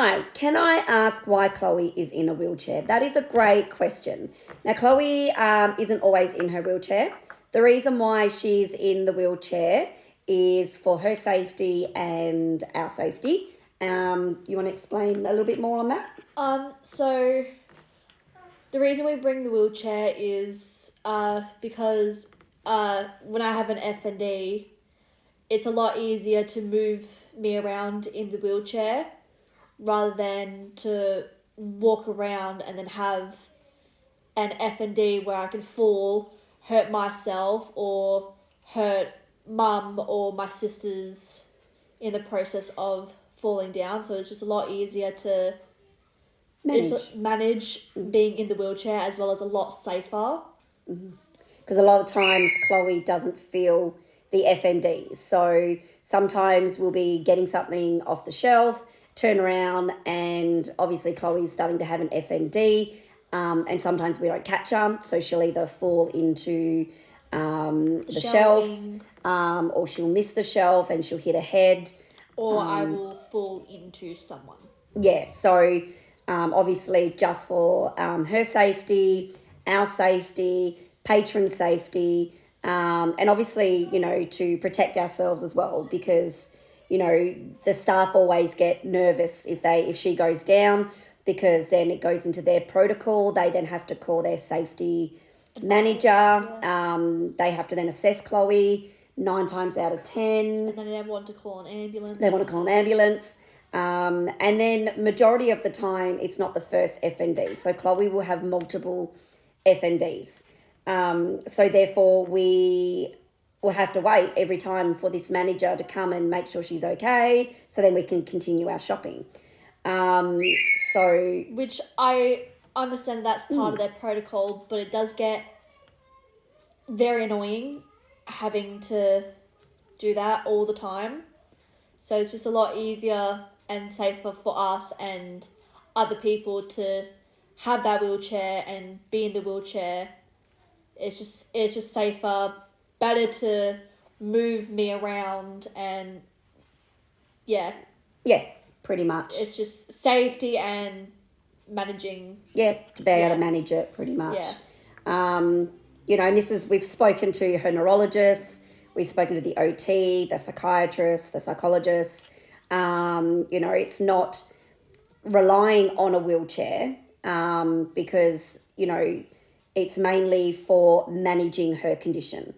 Hi, can I ask why Chloe is in a wheelchair? That is a great question. Now, Chloe isn't always in her wheelchair. The reason why she's in the wheelchair is for her safety and our safety. You want to explain a little bit more on that? So the reason we bring the wheelchair is because when I have an FND, it's a lot easier to move me around in the wheelchair rather than to walk around and then have an FND where I can fall, hurt myself, or hurt mum or my sisters in the process of falling down. So it's just a lot easier to manage being in the wheelchair, as well as a lot safer. Because a lot of times Chloe doesn't feel the FNDs. So sometimes we'll be getting something off the shelf, turn around, and obviously Chloe's starting to have an FND, and sometimes we don't catch her, so she'll either fall into the shelf, or she'll miss the shelf and she'll hit her head. Or I will fall into someone. Yeah, so obviously just for her safety, our safety, patron safety, and obviously, to protect ourselves as well, because, the staff always get nervous if she goes down, because then it goes into their protocol. They then have to call their safety manager. Yeah. They have to then assess Chloe 9 times out of 10. And then they want to call an ambulance. And then majority of the time, it's not the first FND. So Chloe will have multiple FNDs. So therefore, we will have to wait every time for this manager to come and make sure she's okay, so then we can continue our shopping. Which I understand that's part of their protocol, but it does get very annoying having to do that all the time. So it's just a lot easier and safer for us and other people to have that wheelchair and be in the wheelchair. It's just safer, better to move me around, and yeah, pretty much. it's just safety and managing. Yeah, to be able to manage it, pretty much. Yeah. And we've spoken to her neurologist, we've spoken to the OT, the psychiatrist, the psychologist. It's not relying on a wheelchair, because, it's mainly for managing her condition,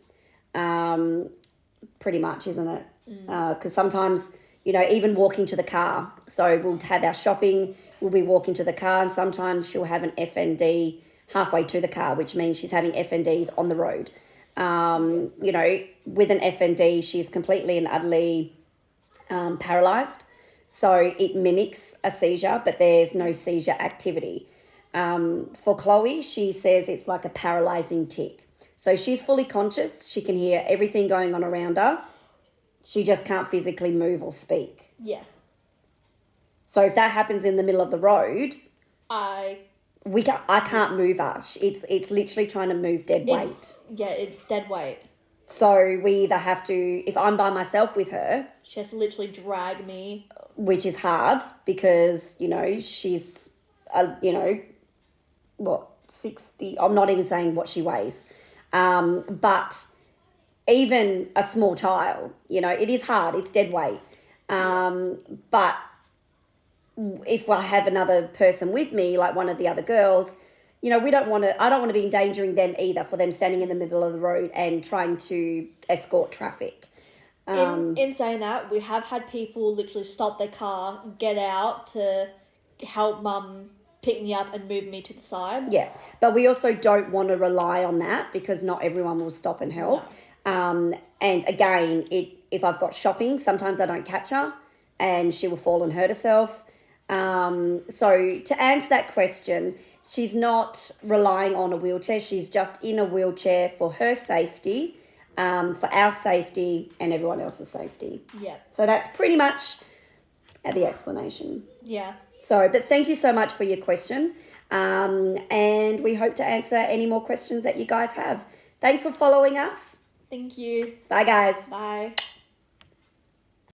pretty much, isn't it? Because sometimes, even walking to the car, so we'll have our shopping, we'll be walking to the car, and sometimes she'll have an FND halfway to the car, which means she's having FNDs on the road. With an FND, she's completely and utterly paralysed. So it mimics a seizure, but there's no seizure activity. For Chloe, she says it's like a paralysing tic. So she's fully conscious. She can hear everything going on around her. She just can't physically move or speak. Yeah. So if that happens in the middle of the road, I can't move her. It's literally trying to move dead weight. It's dead weight. So we either have to, if I'm by myself with her, she has to literally drag me, which is hard because, she's, 60, I'm not even saying what she weighs. But even a small child, it is hard. It's dead weight. But if I have another person with me, like one of the other girls, I don't want to be endangering them either, for them standing in the middle of the road and trying to escort traffic. In saying that, we have had people literally stop their car, get out to help mum pick me up and move me to the side. Yeah, but we also don't want to rely on that, because not everyone will stop and help. No. And again, if I've got shopping, sometimes I don't catch her and she will fall and hurt herself. So to answer that question, she's not relying on a wheelchair. She's just in a wheelchair for her safety, for our safety and everyone else's safety. Yeah. So that's pretty much the explanation. Yeah. But thank you so much for your question. And we hope to answer any more questions that you guys have. Thanks for following us. Thank you. Bye, guys. Bye.